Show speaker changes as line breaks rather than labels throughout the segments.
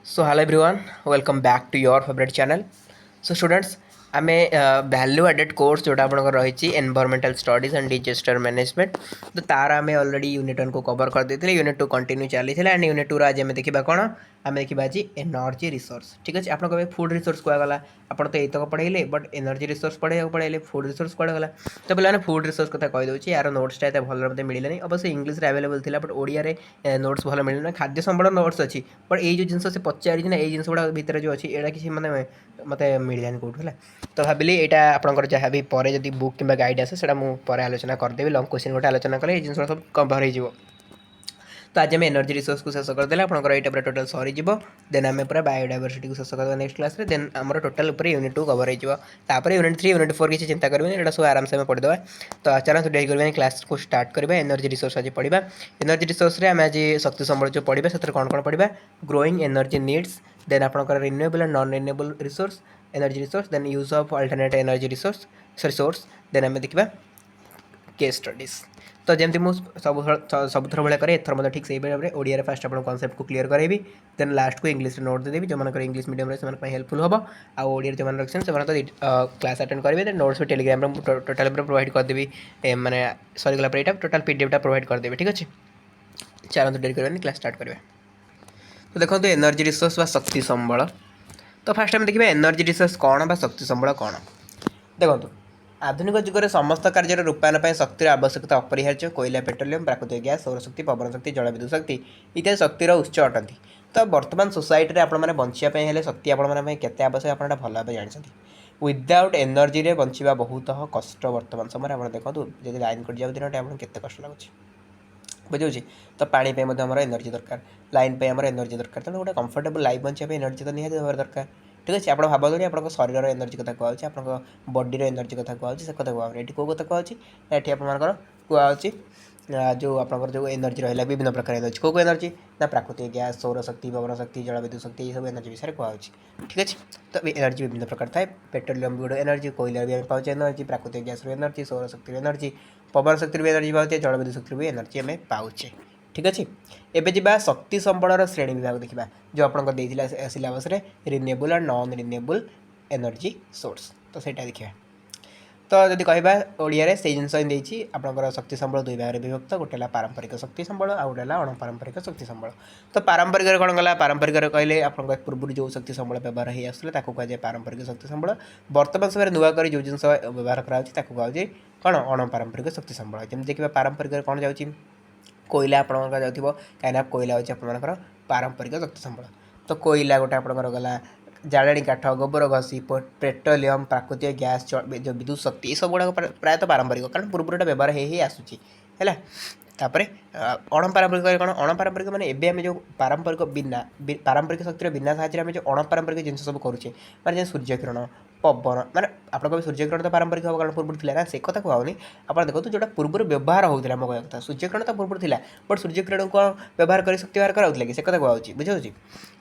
So hello everyone, welcome back to your favorite channel. So students, आम value added course जोटा आप रही environmental studies and disaster management तो तार आम ऑलरेडी यूनिट 1 को कवर कर देते यूनिट 2 कंटिन्यू चली एंड यूनिट 2 आज आम देखा कौन आम देखा आज एनर्जी रिसोर्स ठीक अच्छे आप फूड रिसोर्स कहगला आप तो ये पढ़ेले बट एनर्जी रिसोर्स पढ़े पढ़ेले फूड रिसोर्स कड़े गला तो पे फूड रिसोर्स कथा कहीदे यार नोट्सटा एत भल मत मिलने अवश्य इंग्लीश आवेलेबल था बट ओडिया नोट्स भल मिलना खाद्य संबड़ नोट्स अच्छी बट ये जो जिन से पचारि ना ये जिन गुड़ा भितर जो अच्छी यहाँ किसी मैंने मत मिलानी कौटू है तो भाविली यहाँ आपंकर जहाँ भी पर जब बुक कि गाइड आसे से मुझे आलोचना करदेवि लंग क्वेश्चन गोटे आलोचना कले जिन सब कभर हो तो आज आम एनर्जी रिसोर्स को शेष करदे आपंकर यहाँ टोटाल सरीज देन आम पूरा बायोडायवर्सिटी को शेष कर नेक्स्ट क्लास देन आम total unit 2 cover hopper unit 3 unit 4 किसी चिंता करेंगे यहाँ सब आराम से पढ़ीदे तो चलते डेरी करें क्लास को स्टार्ट करवा एनर्जी रिसोर्स आज पढ़ा एनर्जी रिसोर्स आम आज शक्ति संबल जो पढ़ा से कौन कौन पढ़ा ग्रोइंग एनर्जी नीड्स देन आपंकर renewable and non renewable resource energy resource then use of alternate energy resource then आम देखा केस स्टडीज तो जमी मुझे सबुथर भाया कै एथर मतलब ठीक से भाव में ओडिया फास्ट आप कनसेप्ट को क्लीयर करेंगे देन लास्ट को इंग्लीश नोट देदेवी जो मैंने इंग्लीश मीडियम से हेल्पफुल हम आडिया जो मैंने रखते हैं तो क्लास अटेंड करेंगे देन नोट्स भी टेलीग्राम टोटाल प्रोवाइड करदेवी मैंने सरीगला यहाँ टोटाल पीडीएफ प्रोवाइड करदेवी ठीक अच्छे चलते डेरी करें क्लास स्टार्ट करेंगे तो देखो एनर्जी रिसोर्स शक्ति संबल तो फास्ट आम देखिए एनर्जी रिसोर्स कौन शक्ति संबल कौन देखो आधुनिक जुगे समस्त कार्य रूपायन पर शक्तिर आवश्यकता अपरिहार्य कोयला पेट्रोलियम प्राकृतिक गैस सौरशक्ति पवन शक्ति जलविद्युत शक्ति इत्यादि शक्तिर उत्स अटंती तो बर्तमान सोसाइटी आपने बचापी शक्ति आपते आवश्यक आप भल भाव जानते विदाउट एनर्जी रे बचा बहुत कष्ट बर्तमान समय आप देखो जब लाइन कटि जाऊँ दिन टाइम केते कष्ट लगुच बुझे तो पानी आम एनर्जी दरकार लाइन आम एनर्जी दरकार तेणु गोटे कंफर्टेबल लाइफ बचापी एनर्जी तो निहाती भाव दरकार ठीक अच्छे आप भावतुनि आप शरीर एनर्जी कथा कहूँ आप बॉडी एनर्जी कथा कहूँ से कथा कहूँ ये कौ कथा कहूँ ये आपर कहुच्छी जो आपंकर जो एनर्जी रहा विभिन्न प्रकार एनर्जी कौ एनर्जी ना प्राकृतिक गैस सौरशक्ति पवन शक्ति जलविद्युत शक्ति ये सब एनर्जी विषय कहूँ ठीक अच्छे तो एनर्जी विभिन्न प्रकार थाए पेट्रोलियम भी एनर्जी कोयला भी पाचे एनर्जी प्राकृतिक गैस एनर्जी सौरशक्ति एनर्जी पवन शक्ति भी एनर्जी पाचे जलविद्युत शक्ति भी एनर्जी आम पाचे ठीक अच्छे एबे जा शक्ति संबलर श्रेणी विभाग देखा जो आपको देता syllabus renewable and non renewable energy source तो सहीटा देखा तो जब कहवा ओडिया से जिनसी आपंकर शक्ति संबल दुई भाग में विभक्त गोटे पारंपरिक शक्ति संबल आ गोटे अणपारंपरिक शक्ति संबल तो पारंपरिक कौन गला पारंपरिक कहले आप पूर्व जो शक्ति संबल व्यवहार हो आसुला कहुए पारंपरिक शक्ति संबल बर्तमान समय नुआ कर जो जिन व्यवहार कराए कौन अणपारंपरिक शक्ति संबल जमी देखिए पारंपरिक कौन जाऊँगी कोयला आपंकर जाऊँ कहीं कोयला अच्छे आपर पारंपरिक शक्ति संबल तो कोयला गोटे आपंकर गला जाड़े काठ गोबर घसी पेट्रोलियम प्राकृतिक गैस जो विद्युत शक्ति ये सब गुड़ा प्रायतः पारंपरिक कारण पूर्व व्यवहार हो आसूँ है तापर अणपारंपरिक कौन अणपारंपरिक मैंने एवं आम जो पारंपरिक बिना पारंपरिक शक्तिर बिना साहय जो अणपारंपरिक जिन सब करुचे मैंने सूर्यकिरण पवन मैंने आप सूर्यकिरण तो पारंपरिक हम कारण पूर्व थी ना से कथा कहूनी आप देखो जो पूर्व व्यवहार होता है कह कथा सूर्यकिरण तो पूर्व थी बट सूर्यकिरण को व्यवहार कर शक्ति व्यवहार कराऊला कि से कथा कहूँ बुझे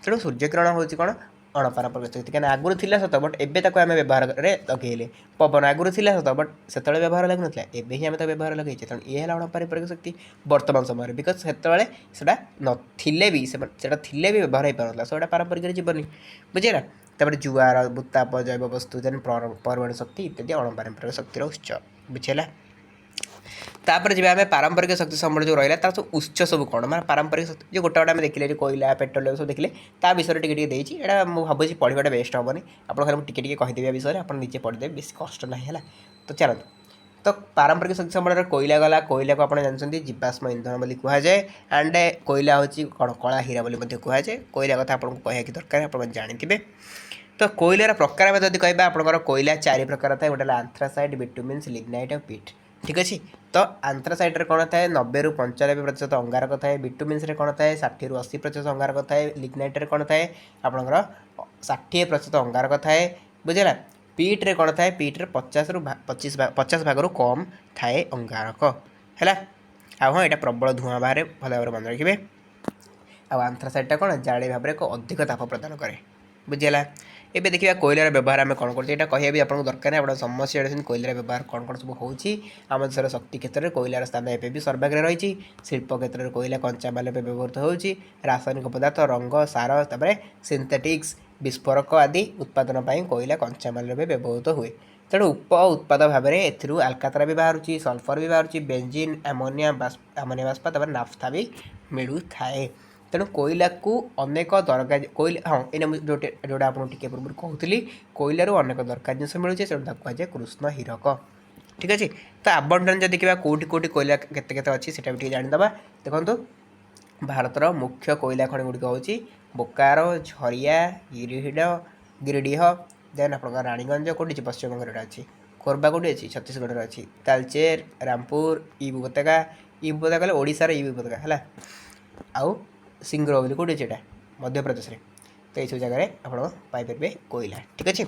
तेणु सूर्यकिरण हूँ कौन अणपारंपरिक शक्ति क्या आगुरी थी सत बट एवं आम व्यवहार लगेले पवन आगुरी थी सत बट से व्यवहार लगन एवं ही आम तो व्यवहार लगे तेणु ये अणपारंपरिक शक्ति बर्तमान समय बिकज से नथिले भी थे भी व्यवहार हो पारा सो पारंपरिक जीवन बुझे ना तापर जुआर भूताप जैव वस्तु जेन परमाणु शक्ति इत्यादि अणपारंपरिक शक्तिर उत्स बुझेगा तापर जब आम पारंपरिक शक्ति संबल जो रहा तार सब उत्स सब कौन मैं पारंपरिक शक्ति जो गोटे गोटे देखिले कोयला पेट्रोलियम सब देखिले ता विषय टी देती है मुझे भावी पढ़ाटा बेस्ट हेनी आप खाली कहीदेवी विषय आप निजे पढ़ीदेवे बेस कष्ट ना है तो चलते तो पारंपरिक शक्ति संबल कोयला गला कोयला को आप जानते जीवाश्म इंधन बोली कहुए एंड कोयला हूँ कौन कला हीरा बोली कहुए कोयला कथा आपको कहना कि दरकार आप जानते तो कोयलार प्रकार में जब कह आपंकर कोयला 4 प्रकार था गोटे आंथ्रासाइट बिटुमिन्स लिग्नाइट और पिट ठीक अच्छे तो आंथ्रासाइट कौन थाए 90 ରୁ 95% अंगारक थाए बिटुमिन्स कौन थाए 60 ରୁ 80% अंगारक थाए लिग्नाइट कौन थाए आपंकर 60% अंगारक थाए बुझेगा पिट्रे कौन थाए पिट्रे 50 ରୁ 50 भाग कम थाए अंगारक है हाँ यहाँ प्रबल धूआं बाहर भल भाव मन रखिए आंथ्रासाइटा कौन जाड़ी भाव में एक अधिक ताप प्रदान कै बुझेगा ଏବେ ଦେଖିବା କୋଇଲାର ବ୍ୟବହାର ଆମେ କ'ଣ କରୁଛେ ଏଇଟା କହିବା ବି ଆପଣଙ୍କୁ ଦରକାର ନାହିଁ ଆପଣ ସମସ୍ତେ ଜାଣିଛନ୍ତି କୋଇଲାର ବ୍ୟବହାର କ'ଣ ସବୁ ହେଉଛି ଆମ ଦେଶର ଶକ୍ତି କ୍ଷେତ୍ରରେ କୋଇଲାର ସ୍ଥାନ ଏବେ ବି ସର୍ବାଗ୍ରେ ରହିଛି ଶିଳ୍ପ କ୍ଷେତ୍ରରେ କୋଇଲା କଞ୍ଚାମାଲ ଏବେ ବ୍ୟବହୃତ ହେଉଛି ରାସାୟନିକ ପଦାର୍ଥ ରଙ୍ଗ ସାର ତାପରେ ସିନ୍ଥେଟିକ୍ସ ବିସ୍ଫୋରକ ଆଦି ଉତ୍ପାଦନ ପାଇଁ କୋଇଲା କଞ୍ଚାମାଲ ଏବେ ବ୍ୟବହୃତ ହୁଏ ତେଣୁ ଉପ ଉତ୍ପାଦ ଭାବରେ ଏଥିରୁ ଆଲକାତରା ବି ବାହାରୁଛି ସଲଫର ବି ବାହାରୁଛି ବେଞ୍ଜିନ୍ ଆମୋନିଆ ବାଷ୍ପ ତାପରେ ନାଫ୍ଥା ବି ମିଳୁଥାଏ ତେଣୁ କୋଇଲାକୁ ଅନେକ ଦରକାର କୋଇଲା ହଁ ଏଇନା ମୁଁ ଯେଉଁଟା ଆପଣଙ୍କୁ ଟିକେ ପୂର୍ବରୁ କହୁଥିଲି କୋଇଲାରୁ ଅନେକ ଦରକାର ଜିନିଷ ମିଳୁଛି ତେଣୁ ତାକୁ କୁହାଯାଏ କୃଷ୍ଣ ହୀରକ ଠିକ୍ ଅଛି ତ ଆବଣ୍ଟନ ଯଦି ଦେଖିବା କେଉଁଠି କେଉଁଠି କୋଇଲା କେତେ କେତେ ଅଛି ସେଇଟା ବି ଟିକେ ଜାଣିଦେବା ଦେଖନ୍ତୁ ଭାରତର ମୁଖ୍ୟ କୋଇଲା ଖଣି ଗୁଡ଼ିକ ହେଉଛି ବୋକାରୋ ଝରିଆ ଗିରିଡିହ ଦେନ୍ ଆପଣଙ୍କର ରାଣୀଗଞ୍ଜ କେଉଁଠି ଅଛି ପଶ୍ଚିମବଙ୍ଗରେ ଏଇଟା ଅଛି କୋରବା କେଉଁଠି ଅଛି ଛତିଶଗଡ଼ରେ ଅଛି ତାଲଚେର ରାମପୁର ଇ କହିଲେ ଓଡ଼ିଶାର ଇ ଉପତ୍ୟକା ହେଲା ଆଉ ସିଙ୍ଗରୌଲି କେଉଁଠି ଅଛି ଏଇଟା ମଧ୍ୟପ୍ରଦେଶରେ ତ ଏଇସବୁ ଜାଗାରେ ଆପଣ ପାଇପାରିବେ କୋଇଲା ଠିକ୍ ଅଛି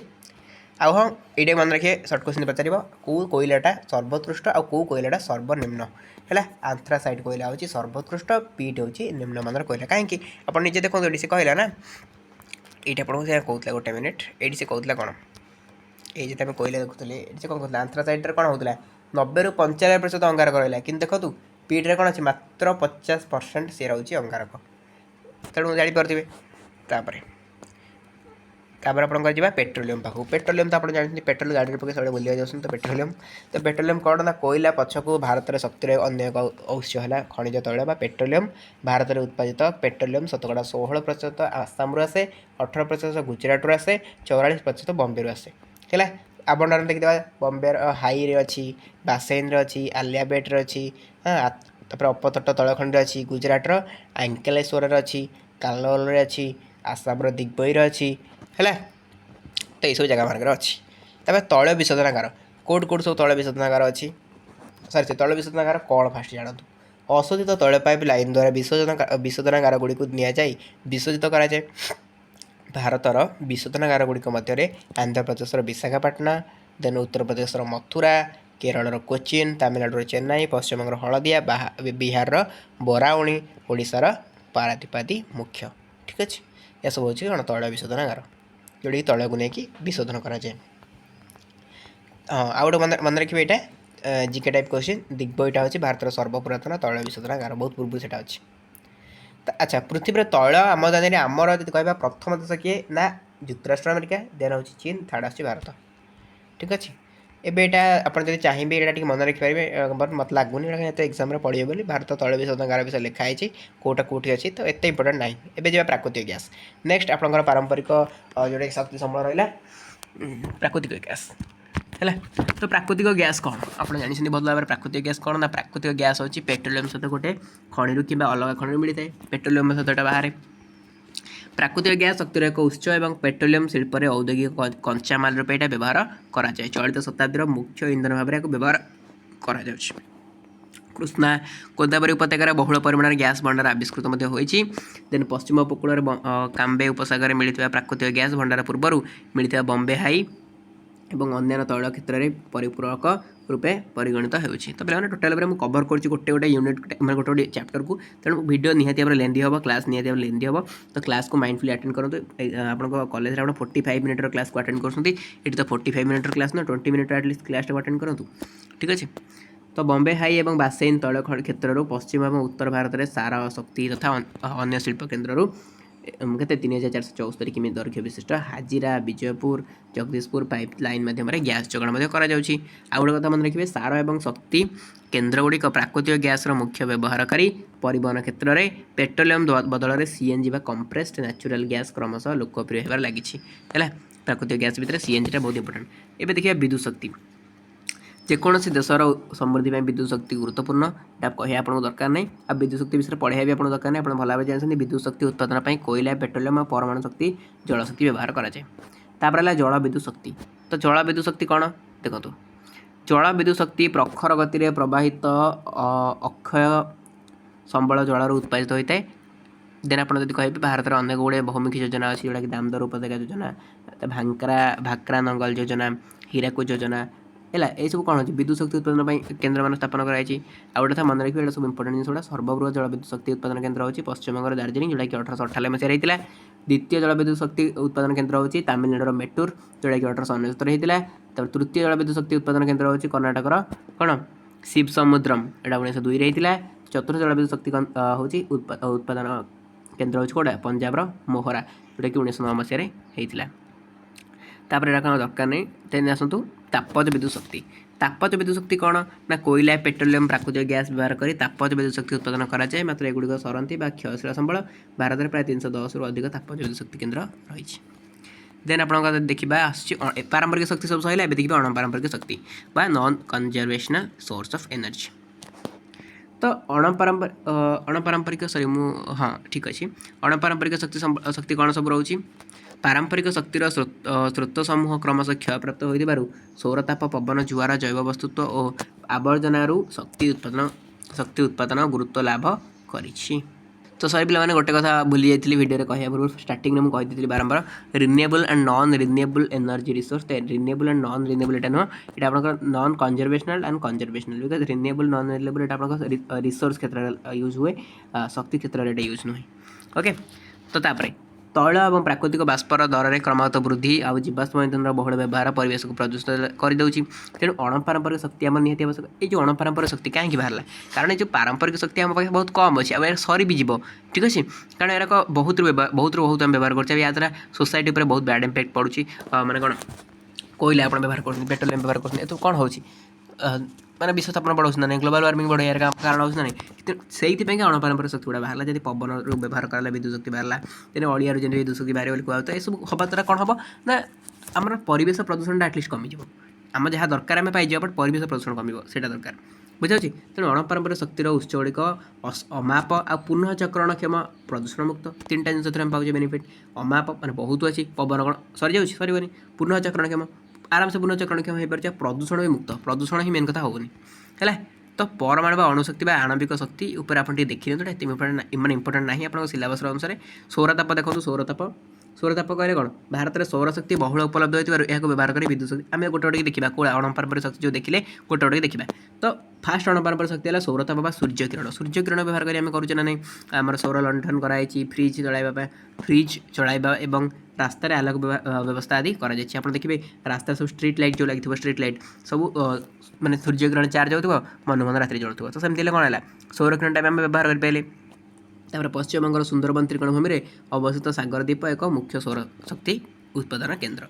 ଆଉ ହଁ ଏଇଟା ମନେ ରଖିବେ ସର୍ଟ କ୍ୱେଶ୍ଚିନ୍ ପଚାରିବ କେଉଁ କୋଇଲାଟା ସର୍ବୋତ୍କୃଷ୍ଟ ଆଉ କେଉଁ କୋଇଲାଟା ସର୍ବନିମ୍ନ ହେଲା ଆନ୍ଥ୍ରାସାଇଟ୍ କୋଇଲା ହେଉଛି ସର୍ବୋତ୍କୃଷ୍ଟ ପିଟ୍ ହେଉଛି ନିମ୍ନମାନର କୋଇଲା କାହିଁକି ଆପଣ ନିଜେ ଦେଖନ୍ତୁ ଏଠି ସେ କହିଲା ନା ଏଇଟା ଆପଣଙ୍କୁ ସେ କହୁଥିଲା ଗୋଟେ ମିନିଟ୍ ଏଇଠି ସେ କହୁଥିଲା କ'ଣ ଏଇ ଯେତେ ଆମେ କୋଇଲା ଦେଖୁଥିଲେ ଏଠି ସେ କ'ଣ କହୁଥିଲା ଆନ୍ଥ୍ରାସାଇଟ୍ରେ କ'ଣ ହେଉଥିଲା 90ରୁ 95% ଅଙ୍ଗାରକ ରହିଲା କିନ୍ତୁ ଦେଖନ୍ତୁ ପିଟ୍ରେ କ'ଣ ଅଛି ମାତ୍ର 50% ସେ ରହୁଛି ଅଙ୍ଗାରକ ତେଣୁ ଜାଣିପାରୁଥିବେ ତାପରେ ଆପଣଙ୍କର ଯିବା ପେଟ୍ରୋଲିୟମ୍ ପାଖକୁ ପେଟ୍ରୋଲିୟମ୍ ତ ଆପଣ ଜାଣିଛନ୍ତି ପେଟ୍ରୋଲ ଗାଡ଼ିରେ ପକାଇ ସବୁବେଳେ ବୁଲିବାକୁ ଯାଉଛନ୍ତି ତ ପେଟ୍ରୋଲିୟମ୍ କ'ଣ ନା କୋଇଲା ପଛକୁ ଭାରତରେ ଶକ୍ତିର ଅନ୍ୟ ଏକ ଉତ୍ସ ହେଲା ଖଣିଜ ତୈଳ ବା ପେଟ୍ରୋଲିୟମ୍ ଭାରତରେ ଉତ୍ପାଦିତ ପେଟ୍ରୋଲିୟମ୍ ଶତକଡ଼ା 16% ଆସାମରୁ ଆସେ 18% ଗୁଜରାଟରୁ ଆସେ 44% ବମ୍ବେରୁ ଆସେ ହେଲା ଆବଣ୍ଡନ ଦେଖିଦେବା ବମ୍ବେର ହାଇରେ ଅଛି ବାସେନରେ ଅଛି ଆଲିଆବେଟ୍ରେ ଅଛି ତାପରେ ଅପତଟ ତଳଖଣ୍ଡରେ ଅଛି ଗୁଜରାଟର ଆଙ୍କେଲେଶ୍ୱରରେ ଅଛି କାଲୋଲରେ ଅଛି ଆସାମର ଦିଗ୍ବଇରେ ଅଛି ହେଲା ତ ଏଇସବୁ ଜାଗାମାନଙ୍କରେ ଅଛି ତାପରେ ତୈଳ ବିଶୋଧନାଗାର କେଉଁଠି ସବୁ ତୈଳ ବିଶୋଧନାଗାର ଅଛି ସେ ତୈଳ ବିଶୋଧନାଗାର କ'ଣ ଫାଷ୍ଟ ଜାଣନ୍ତୁ ଅଶୋଧିତ ତୈଳ ପାଇପ୍ ଲାଇନ୍ ଦ୍ୱାରା ବିଶୋଧନାଗାର ଗୁଡ଼ିକୁ ନିଆଯାଇ ବିଶୋଧିତ କରାଯାଏ ଭାରତର ବିଶୋଧନାଗାର ଗୁଡ଼ିକ ମଧ୍ୟରେ ଆନ୍ଧ୍ରପ୍ରଦେଶର ବିଶାଖାପାଟଣା ଦେନ୍ ଉତ୍ତରପ୍ରଦେଶର ମଥୁରା କେରଳର କୋଚିନ୍ ତାମିଲନାଡୁର ଚେନ୍ନାଇ ପଶ୍ଚିମବଙ୍ଗର ହଳଦିଆ ବିହାରର ବରାଉଣି ଓଡ଼ିଶାର ପାରାଦୀପ ଆଦି ମୁଖ୍ୟ ଠିକ୍ ଅଛି ଏସବୁ ହେଉଛି କ'ଣ ତୈଳ ବିଶୋଧନାଗାର ଯେଉଁଟାକି ତୈଳକୁ ନେଇକି ବିଶୋଧନ କରାଯାଏ ହଁ ଆଉ ଗୋଟେ ମନେ ରଖିବେ ଏଇଟା ଜିକେ ଟାଇପ୍ କ୍ୱେଶ୍ଚିନ୍ ଦିଗ୍ବଇଟା ହେଉଛି ଭାରତର ସର୍ବପୁରାତନ ତୈଳ ବିଶୋଧନାଗାର ବହୁତ ପୂର୍ବରୁ ସେଇଟା ଅଛି ଆଚ୍ଛା ପୃଥିବୀର ତୈଳ ଆମଦାନୀରେ ଆମର ଯଦି କହିବା ପ୍ରଥମ ଦେଶ କିଏ ନା ଯୁକ୍ତରାଷ୍ଟ୍ର ଆମେରିକା ଦେନ୍ ହେଉଛି ଚୀନ୍ ଥାର୍ଡ଼ ଆସୁଛି ଭାରତ ଠିକ୍ ଅଛି ଏବେ ଏଇଟା ଆପଣ ଯଦି ଚାହିଁବେ ଏଇଟା ଟିକେ ମନେ ରଖିପାରିବେ ବଟ୍ ମୋତେ ଲାଗୁନି ଏଇଟା ଏତେ ଏକ୍ଜାମ୍ରେ ପଡ଼ିବ ବୋଲି ଭାରତ ତୈଳ ବିଶୋଧନାଗାର ବିଷୟରେ ଲେଖା ହେଇଛି କେଉଁଟା କେଉଁଠି ଅଛି ତ ଏତେ ଇମ୍ପୋର୍ଟାଣ୍ଟ ନାହିଁ ଏବେ ଯିବା ପ୍ରାକୃତିକ ଗ୍ୟାସ୍ ନେକ୍ସଟ ଆପଣଙ୍କର ପାରମ୍ପରିକ ଯେଉଁଟାକି ଶକ୍ତି ସମ୍ବଳ ରହିଲା ପ୍ରାକୃତିକ ଗ୍ୟାସ୍ ହେଲା ତ ପ୍ରାକୃତିକ ଗ୍ୟାସ୍ କ'ଣ ଆପଣ ଜାଣିଛନ୍ତି ଭଲ ଭାବରେ ପ୍ରାକୃତିକ ଗ୍ୟାସ୍ କ'ଣ ନା ପ୍ରାକୃତିକ ଗ୍ୟାସ୍ ହେଉଛି ପେଟ୍ରୋଲିୟମ୍ ସହିତ ଗୋଟେ ଖଣିରୁ କିମ୍ବା ଅଲଗା ଖଣିରୁ ମିଳିଥାଏ ପେଟ୍ରୋଲିୟମ୍ ସହିତ ଏଇଟା ବାହାରେ ପ୍ରାକୃତିକ ଗ୍ୟାସ୍ ଶକ୍ତିର ଏକ ଉତ୍ସ ଏବଂ ପେଟ୍ରୋଲିୟମ୍ ଶିଳ୍ପରେ ଔଦ୍ୟୋଗିକ କଞ୍ଚାମାଲ ରୂପେ ଏଇଟା ବ୍ୟବହାର କରାଯାଏ ଚଳିତ ଶତାବ୍ଦୀର ମୁଖ୍ୟ ଇନ୍ଧନ ଭାବରେ ଏହାକୁ ବ୍ୟବହାର କରାଯାଉଛି କୃଷ୍ଣା ଗୋଦାବରୀ ଉପତ୍ୟକାରେ ବହୁଳ ପରିମାଣରେ ଗ୍ୟାସ୍ ଭଣ୍ଡାର ଆବିଷ୍କୃତ ମଧ୍ୟ ହୋଇଛି ଦେନ୍ ପଶ୍ଚିମ ଉପକୂଳରେ କାମ୍ବେ ଉପସାଗରରେ ମିଳିଥିବା ପ୍ରାକୃତିକ ଗ୍ୟାସ୍ ଭଣ୍ଡାର ପୂର୍ବରୁ ମିଳିଥିବା ବମ୍ବେ ହାଇ ଏବଂ ଅନ୍ୟାନ୍ୟ ତୈଳ କ୍ଷେତ୍ରରେ ପରିପୂରକ ରୂପେ ପରିଗଣିତ ହେଉଛି ତ ପିଲାମାନେ ଟୋଟାଲ୍ ଉପରେ ମୁଁ କଭର୍ କରୁଛି ଗୋଟେ ୟୁନିଟ୍ ମାନେ ଗୋଟେ ଚାପ୍ଟରକୁ ତେଣୁ ଭିଡ଼ିଓ ନିହାତି ଭାବରେ ଲେନ୍ଦି ହେବ କ୍ଲାସ୍ ନିହାତି ଭାବରେ ଲେନ୍ଦି ହେବ ତ କ୍ଲାସ୍କୁ ମାଇଣ୍ଡଫୁଲି ଆଟେଣ୍ଡ କରନ୍ତୁ ଆପଣଙ୍କ କଲେଜରେ ଆପଣ 45 ମିନିଟ୍ର କ୍ଲାସ୍କୁ ଆଟେଣ୍ଡ କରୁଛନ୍ତି ଏଠି ତ 45 ମିନିଟ୍ର କ୍ଲାସ୍ ନା 20 ମିନିଟ୍ର ଆଟଲିଷ୍ଟ କ୍ଲାସ୍ଟାକୁ ଆଟେଣ୍ଡ କରନ୍ତୁ ଠିକ୍ ଅଛି ତ ବମ୍ବେ ହାଇ ଏବଂ ବାସେନ୍ ତୈଳ କ୍ଷେତ୍ରରୁ ପଶ୍ଚିମ ଏବଂ ଉତ୍ତର ଭାରତରେ ସାର ଶକ୍ତି ତଥା ଅନ୍ୟ ଶିଳ୍ପ କେନ୍ଦ୍ରରୁ କେତେ 3474 କିମି ଦୈର୍ଘ୍ୟ ବିଶିଷ୍ଟ ହାଜିରା ବିଜୟପୁର ଜଗଦୀଶପୁର ପାଇପ୍ ଲାଇନ୍ ମାଧ୍ୟମରେ ଗ୍ୟାସ୍ ଯୋଗାଣ ମଧ୍ୟ କରାଯାଉଛି ଆଉ ଗୋଟେ କଥା ମନେ ରଖିବେ ସାର ଏବଂ ଶକ୍ତି କେନ୍ଦ୍ରଗୁଡ଼ିକ ପ୍ରାକୃତିକ ଗ୍ୟାସ୍ର ମୁଖ୍ୟ ବ୍ୟବହାରକାରୀ ପରିବହନ କ୍ଷେତ୍ରରେ ପେଟ୍ରୋଲିୟମ୍ ବଦଳରେ ସିଏନ୍ଜି ବା କମ୍ପ୍ରେସ୍ଡ ନ୍ୟାଚୁରାଲ୍ ଗ୍ୟାସ୍ କ୍ରମଶଃ ଲୋକପ୍ରିୟ ହେବାରେ ଲାଗିଛି ହେଲା ପ୍ରାକୃତିକ ଗ୍ୟାସ୍ ଭିତରେ ସିଏନ୍ଜିଟା ବହୁତ ଇମ୍ପୋର୍ଟାଣ୍ଟ ଏବେ ଦେଖିବା ବିଦ୍ୟୁତ୍ ଶକ୍ତି ଯେକୌଣସି ଦେଶର ସମୃଦ୍ଧି ପାଇଁ ବିଦ୍ୟୁତ୍ ଶକ୍ତି ଗୁରୁତ୍ୱପୂର୍ଣ୍ଣ ଏଇଟା କହିବା ଆପଣଙ୍କୁ ଦରକାର ନାହିଁ ଆଉ ବିଦ୍ୟୁତ୍ ଶକ୍ତି ବିଷୟରେ ପଢ଼ିବା ବି ଆପଣଙ୍କୁ ଦରକାର ନାହିଁ ଆପଣ ଭଲ ଭାବେ ଜାଣିଛନ୍ତି ବିଦ୍ୟୁତ୍ ଶକ୍ତି ଉତ୍ପାଦନ ପାଇଁ କୋଇଲା ପେଟ୍ରୋଲିୟମ୍ ଆଉ ପରମାଣୁ ଶକ୍ତି ଜଳଶକ୍ତି ବ୍ୟବହାର କରାଯାଏ ତାପରେ ହେଲା ଜଳ ବିଦ୍ୟୁତ୍ ଶକ୍ତି ତ ଜଳ ବିଦ୍ୟୁତ୍ ଶକ୍ତି କ'ଣ ଦେଖନ୍ତୁ ଜଳ ବିଦ୍ୟୁତ୍ ଶକ୍ତି ପ୍ରଖର ଗତିରେ ପ୍ରବାହିତ ଅକ୍ଷୟ ସମ୍ବଳ ଜଳରୁ ଉତ୍ପାଦିତ ହୋଇଥାଏ ଦେନ୍ ଆପଣ ଯଦି କହିବେ ଭାରତରେ ଅନେକ ଗୁଡ଼ିଏ ବହୁମୁଖୀ ଯୋଜନା ଅଛି ଯେଉଁଟାକି ଦାମୋଦର ଉପତ୍ୟକା ଯୋଜନା ଭାକ୍ରା ନଙ୍ଗଲ ଯୋଜନା ହୀରାକୁଦ ଯୋଜନା ହେଲା ଏଇସବୁ କ'ଣ ଅଛି ବିଦ୍ୟୁତ୍ ଶକ୍ତି ଉତ୍ପାଦନ ପାଇଁ କେନ୍ଦ୍ରମାନ ସ୍ଥାପନ କରାଯାଇଛି ଆଉ ଗୋଟେ କଥା ମନେ ରଖିବେ ଏଇଟା ସବୁ ଇମ୍ପୋର୍ଟାଣ୍ଟ ଜିନିଷ ଗୁଡ଼ା ସର୍ବବୃହତ ଜଳ ବିଦ୍ୟୁତ୍ ଶକ୍ତି ଉତ୍ପାଦନ କେନ୍ଦ୍ର ହେଉଛି ପଶ୍ଚିମବଙ୍ଗର ଦାର୍ଜିଲିଂ ଯେଉଁଟାକି 1898 ମସିହାରେ ହେଇଥିଲା द्वितीय जलविद्युत शक्ति उत्पादन केन्द्र होची तमिलनाडुर मेट्टूर जोटा कि 1869 होता है। तृतीय जलविद्युत शक्ति उत्पादन केन्द्र होची कर्णाटकर कौन शिवसमुद्रम एटा 1902 होता है। चतुर्थ जलविद्युत शक्ति होची उत्पादन केन्द्र होची कोटा पंजाबर मोहरा जोटा कि 1909 मसीह होता है। तापर एटा कौन दरकार नहीं तेज आसतु तापज विद्युत शक्ति। तापज विद्युत शक्ति कौन ना कोयला पेट्रोलियम प्राकृतिक गैस व्यवहार कर तापज विद्युत शक्ति उत्पादन कराए मात्र एगुड़िक सरंती क्षयशील संबल भारत में प्राय 310 रु अधिक तापज विद्युत शक्ति केन्द्र रही। देन आप देखा पारंपरिक शक्ति सब सहिला ए देखिए अणपारंपरिक शक्ति बा non conservational source of energy. तो अणपारंपरिक सॉरी हाँ ठीक अच्छे अणपारंपरिक शक्ति कौन सब रोचे पारंपरिक शक्तिर स्रोत समूह क्रमशः क्षयप्राप्त हो सौरताप पवन जुआर जैव वस्तुत्व और आवर्जनारू शक्ति उत्पादन गुरुत्व लाभ करिछि। तो सॉरी पे गोटे कथा भूली जाइए वीडियो कहया पूर्व स्टार्टिंग में मुझे बारंबार renewable and non renewable energy resource renewable and non renewable एटा नुह ये आप non conservational and conservational because renewable non renewable एटा आप रिसोर्स क्षेत्र यूज हुए शक्ति क्षेत्र में यूज नुहे। ओके तो तापर तैल और प्राकृतिक बाष्पर दर में क्रमागत वृद्धि आ जीवाश्म ईंधन बहुल व्यवहार परिवेश को प्रदूषित करदे तेणु अणपारंपरिक शक्ति आम निहाती आवश्यक। ये जो अणपारंपरिक शक्ति कहीं बाहर कारण ये पारंपरिक शक्ति आम पाखे बहुत कम अच्छे आ सरी भी जीव ठीक अच्छे कारण यार बहुत बहुत आम व्यवहार कर या द्वारा सोसाइटी पर बहुत बैड इम्पैक्ट पड़ुची माने कौन कोयला आप व्यवहार कर पेट्रोलियम व्यवहार कर कौन हो मैंने विश्व तापन बढ़ाऊँ ना ग्लोबल वार्मिंग बढ़े यार कारण हो ना से अणपारंपरिक शक्ति गुड़ा बाहर जब पवन व्यवहार कराला विद्युत शक्ति बाहर तेज अड़िया जब विद्युत शक्ति बाहर कहूँ तो यह हवा द्वारा कौन हम ना आम परिवेश प्रदूषण एटलिस्ट कमिज आम जहाँ दरकार आम पाइज बट परिवेश प्रदूषण कम से दरकार बुझे तेणु अणपारंपरिक शक्तिर उत्स गुड़िक अमाप आ पुनः चक्रणक्षम प्रदूषण मुक्त तीन टा जिन आम पाचे बेनिफिट अमाप मैंने बहुत अच्छी पवन कौन सरी जानी पुनः चक्रणक्षम आराम से पुनः चक्रणक्षम हो पारे प्रदूषण भी मुक्त प्रदूषण ही मेन कथा होनी है। तो परमाणु बा अणुशक्ति बा आणविक शक्ति ऊपर आप देखिए मैंने इंपोर्टेंट ना आप सिलेबस अनुसार सौरताप देखो सौरताप कहले कौन भारत में सौरशक्ति बहुल उपलब्ध होती व्यवहार कर विद्युत शक्ति आम गोटे गोटे देखा कौन अणपारंपरिक शक्ति जो देखिले गोटे गोटे देखा। तो फास्ट अणपारंपरिक शक्ति है सौरताप बा सूर्य किरण व्यवहार करें करुचे ना नहीं आम सौर लंठन कराई फ्रिज चलाइबा एवं रास्त आलोक व्यवस्था आदि कर देखिए रास्ता सब स्ट्रीट लाइट जो लगी स्ट्रीट लाइट सब माने सूर्य किरण चार्ज होता मन मन रात जलुव तो सेमती कौन है सौर किरण टाइम आम व्यवहार करें। तापर पश्चिम बंगर सुंदरबन त्रिकोणभूमि में अवस्थित सागरद्वीप एक मुख्य सौर शक्ति उत्पादन केन्द्र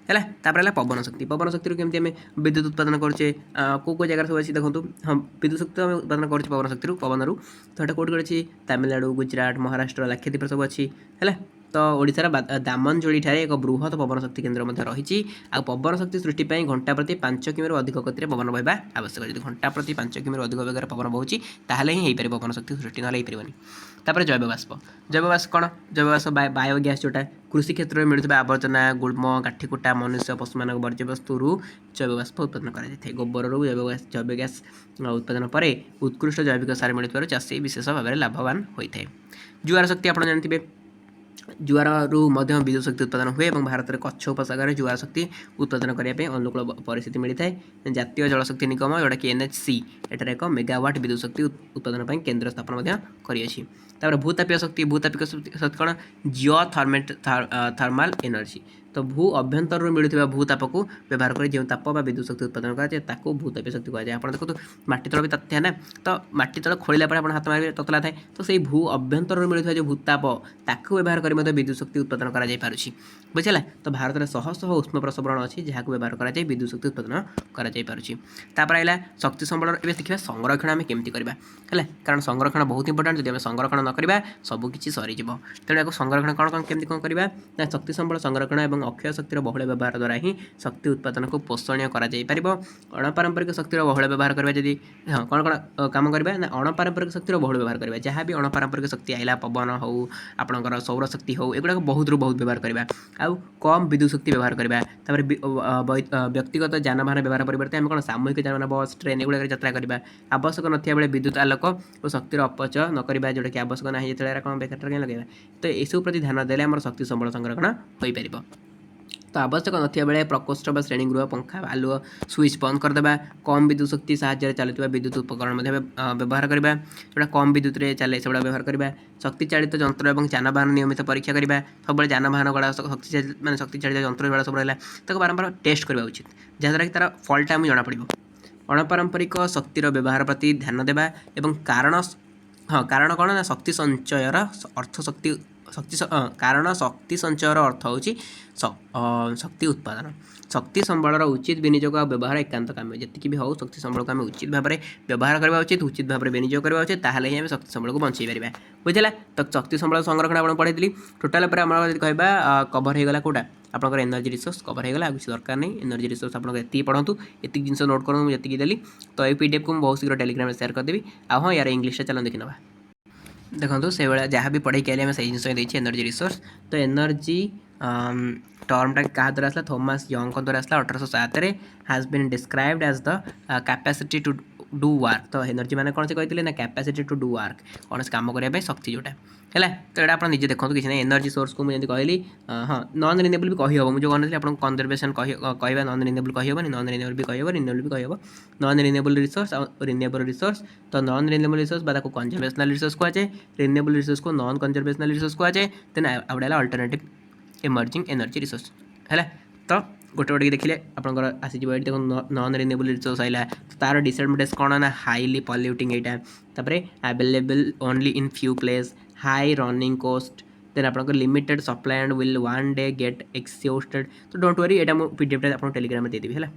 है। पवन शक्ति केमती आम विद्युत उत्पादन करचे कौ जगह सब अच्छी देखो हाँ विद्युत शक्ति आम उत्पादन कर पवन शक्ति पवन तो यहाँ कौट अच्छी तमिलनाडु गुजरात महाराष्ट्र लाक्षाद्वीप सब अच्छी है। तो ओडिशार दामनजोड़ी ठारे एक बृहत पवन शक्ति केन्द्र रही आ पवन शक्ति सृष्टि घंटा प्रति 5 किमी अधिक गति पवन बहवा आवश्यक जब घंटा प्रति 5 किमी अधिक वेगर पवन बहुची ताहले ही हो पारे पवन शक्ति सृष्टि ना पारे। तापर जैवबाष्प कौन जैवबाष्प बायोगैस जोटा कृषि क्षेत्र में मिलूँ आवर्जना गुल्म काठीकुटा मनुष्य पशु मान वर्ज्यवस्तु जैवबाष्प उत्पादन कर गोबर जैवगैस उत्पादन पर उत्कृष्ट जैविक सार मिलूँ चाषी विशेष भाव में लाभवान होता है। जुआर शक्ति आप जानते जुआर विद्युत शक्ति उत्पादन हुए और भारत में कच्छ उपसागर जुआर शक्ति उत्पादन करने अनुकूल परिस्थिति मिलता है। जातीय जलशक्ति निगम जोटा कि NHC एटार एक मेगावाट विद्युत शक्ति उत्पादन केन्द्र स्थापन कर भूतापीय शक्ति शक्ति कौन जिओ थर्माल एनर्जी तो भू अभ्यंतर मिलूँ भूताप को व्यवहार कर जो ताप विद्युत शक्ति उत्पादन कर भूतापीय शक्ति कहुए आप देखो माटी तल भी तथ्य ना तो माटी तल खोलिला आप हाथ मारे ततला थाए तो सही भू अभ्यंतर मिलूँ जो भूताप ताक व्यवहार कर विद्युत शक्ति उत्पादन कर बुझेगा। तो भारत में शह शह उष्म प्रसवरण अच्छी जहाँ व्यवहार कर विद्युत शक्ति उत्पादन कर शक्ति संबल ए देखिए संरक्षण आम केमती करवा है कारण संरक्षण बहुत इंपोर्टेंट जब संरक्षण न करवा सबकि सरीज तेणु या संरक्षण कौन कौन केमती कौन करवा ना शक्ति संबल संरक्षण और अक्षय शक्तिर बहुल व्यवहार द्वारा ही शक्ति उत्पादन को पोषणीय अणपारंपरिक शक्तिर बहुल व्यवहार करवा जदि हाँ कौन कौन कम करवा ना अणपारंपरिक शक्तिर बहुल व्यवहार करवा जहाँ भी अणपारंपरिक शक्ति आइला पवन हो आपणकर सौर शक्ति हो एगुड़ा बहुत रू बहुत व्यवहार करवा आउ कम विद्युत शक्ति व्यवहार करवा व्यक्तिगत जानवाहन व्यवहार परिवर्तन आम कौन सामूहिक जानवाहन बस ट्रेन एगुड़ा यात्रा करवा आवश्यक नथिया बेले विद्युत आलोक और शक्तिर अपचय न करवा जोटा कि आवश्यक ना जो कौन बेकार कहीं लगे तो यू प्रति ध्यान देले आम शक्ति संबल संरक्षण हो पार। तो आवश्यक नथिया बेले प्रकोष्ठ बा श्रेणीगृह पंखा आलुओ स्विच बंद करदेबा कम विद्युत शक्ति साहाय्य चलुवा विद्युत उपकरण मध्य व्यवहार करवा जोटा कम विद्युत रे चले से व्यवहार करवा शक्ति चालित यंत्र और जानवाहन नियमित परीक्षा करवा सब जानवाहन गुड़ा शक्ति माने शक्ति चालित यंत्र गुड़ा सब रहा बारंबार टेस्ट करवा उचित जहाँद्वारा कि तार फलटा आमको जनापड़ अणपारंपरिक शक्तिर व्यवहार प्रति ध्यान देवा एवं कारण हाँ कारण कौन ना शक्ति संचयर अर्थ शक्ति शक्ति कारण शक्ति संचयर अर्थ हूँ शक्ति उत्पादन शक्ति संबलर उचित विनियोग और व्यवहार एकांत काम जी भी हो शक्ति संबल को आम उचित भाव में व्यवहार करवा उचित भाव में विनियोग करवा उचित ताहले ही आम शक्ति संबल को बंचाई पारा बुझला तो शक्ति संबल संरक्षण आप पढ़ी टोटाल पर आम कहवा कभर होगा कौटा आपंकर एनर्जी रिसोर्स कभर होगा किसी दरकार नहीं एनर्जी रिसोर्स आप पढ़ू ये जिन नोट करूँ मुझे देली तो ये पीडीएफ को बहुत शीघ्र टेलीग्राम में शेयर करदेवी आ हाँ यार इंग्लिश चलो देखी ना देखो से भाया जहाँ भी पढ़े आए से जिन एनर्जी रिसोर्स तो एनर्जी टर्मटा क्या द्वारा आसला थॉमस यंग द्वारा आसला 1807 has been described as the capacity to do work तो एनर्जी मैंने कौन से कहते ना कैपेसिटी टू डू वर्क कौन से कम करने शक्ति जोटा है तो ये आप निजे देखो किसी ना एनर्जी सोर्स को मुझे कहली हाँ नॉन रिन्यूएबल भी कही मुझे कहनी आप कंजर्वेशन कहवा नॉन रिन्यूएबल कहबनी नॉन रिन्यूएबल भी कह रिन्यूएबल भी कह non renewable resource renewable resource तो नॉन रिन्यूएबल रिसोर्स बा कंजर्वेशनल रिसोर्स कहुए रिन्यूएबल रिसोर्स को नॉन कंजर्वेशनल रिसोर्स कहुए then out alternative emerging energy resource है तो गोटे गोटे देखिले आपंकर आसीज ये देखो नॉन रिन्यूएबल रिसोर्स आइला तो तार डिसएडवांटेज कौन ना हाईली पॉल्यूटिंग यहाँ तापर available only in few place high running cost then आपको limited supply and will one day get exhausted तो डोंट वरी एटा मो पीडीएफ आपको टेलीग्राम में देदेवी है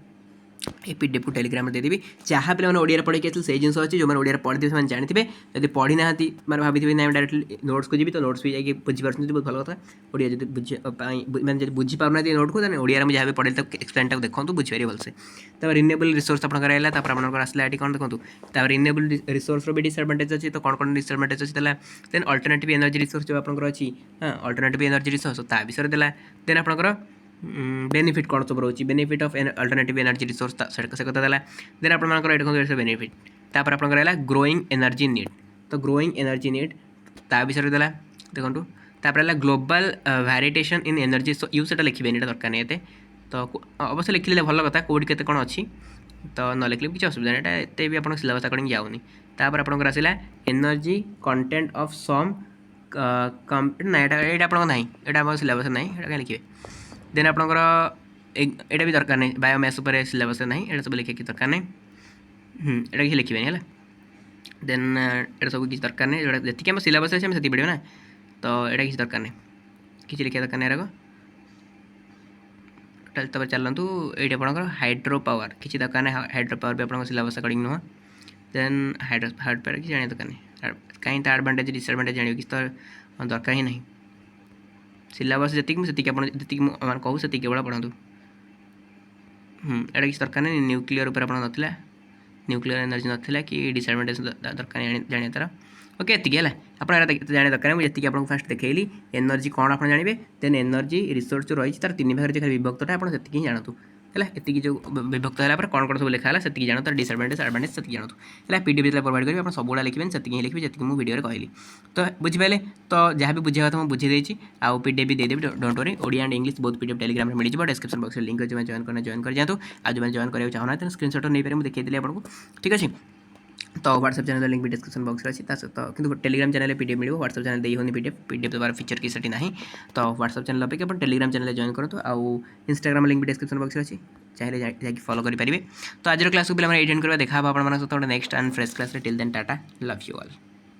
ये पीडीएफ को टेलीग्राम में देदेवी जहाँ पे मैंने ओडिया पढ़ी से जिन अच्छी जो मैंने ओडिया पढ़ी से जानते जब पढ़ी ना मैंने भाभी ना डायरेक्टली नोट्स को जी तो नोट्स भी जाकि बुझीपार बहुत भल कथा ओडिया जो मैंने जब बुझीपार नोट को ओडिया में जहाँ भी पढ़े एक्सप्लेन टाक देखो बुझीपारे भलसे तब रिन्यूएबल रिसोर्स आप आसला ये कौन देखो तब रिन्यूएबल रिसोर्स भी डिसएडवांटेज अच्छी तो कौन कौन डिसएडवांटेज अच्छी देन अल्टरनेटिव एनर्जी रिसोर्स जो आपंकर अच्छी हाँ अल्टरनेटिव एनर्जी रिसोर्स ता विषय देला देन आपंकर बेनिफिट कौन सब रोचे benefit of alternative energy resource से कथा देला देन आपंकर ये बेनिफिट तापर आपंकर ग्रोइंग एनर्जी नीड तो ग्रोइंग एनर्जी नीड ता विषय देला देखो तापर global variation in energy use से लिखे ये दरकार नहीं ये तो अवश्य लिखिले भल कथा कौट के कौन अच्छी तो न लिखले किसी असुविधा नहीं एत भी आप सिलेबस अकॉर्डिंग जाऊनी तापर आपंकर आसला एनर्जी कंटेंट ऑफ सम ना ये आप ना यहाँ सिलेबस ना क्या लिखे देन आपंकर यहाँ भी दरकार नहीं बायोमैस पर सिलेबस ना ये सब लिखे दरकार नहीं ये किसी लिखे है देन ये सब किसी दरकार नहीं जो जी आम सिलेबस अच्छे से पढ़े ना तो यहाँ किसी दरकार नहीं किसी लिखा दरकार नहीं तब चलतु ये आपंकर हाइड्रो पावर किसी दरकार नहीं हाइड्रो पावर भी आप सिलेबस अकॉर्डिंग नुह देन हाइड्रो पावर किसी जाना दरकार नहीं कहीं तो एडवांटेज डिसएडवांटेज जान किसी तो दरकार ही नहीं सिलेबस जी जी कहूँ से केवल पढ़ू एटा किसी दरकार नहीं न्यूक्लियर उपर आप नाला न्यूक्लियर एनर्जी नाला कि डिसएडवांटेज दरकार जाने तार ओके ये है आप जाने दरकार मुझे आपको फास्ट देखली एनर्जी कौन आप जानते देन एनर्जी रिसोर्स जो रही तार तीन भाग जो विभक्तटा आप ही जानतु है ये जो विभक्त है कौन कौन सब लिखा से जान तार डिसएडवांटेज एडवांटेज से जानतु है पीडीएफ जो प्रोवाइड करेंगे आप सबुड़ा लिखे से ही लिखी जी मुझे वीडियो कहली तो बुझिपारे तो जहाँ भी बुझा था मुझे बुझे आउ पीडीएफ भी देदेवी don't worry Odia and English बहुत पीडीएफ टेलीग्राम में मिल जाए डिस्क्रिप्शन बॉक्स में लिंक अच्छे जॉइन करना जॉइन कर जातु आज जो जॉइन कराया चाहना है स्क्रीनशॉट नहीं पारे मुझे देखी आपको ठीक अच्छे तो व्हाट्सएप चैनल लिंक भी डिस्क्रिप्शन बॉक्स में अच्छी तो टेलीग्राम चैनल पीडीएफ मिले व्हाट्सएप चैनल दे होनी पीडीएफ द्वारा फीचर की सेटी ना तो व्हाट्सएप चैनल अपेक्षा आप टेलीग्राम चैनल जॉइन करूँ आउ इंस्टाग्राम लिंक भी डिस्क्रिप्शन बॉक्स में अच्छी चाहिए जाकि फॉलो करेंगे तो आज क्लास को भी एटेंड करवा देखा आप next and fresh class till then tata love you all.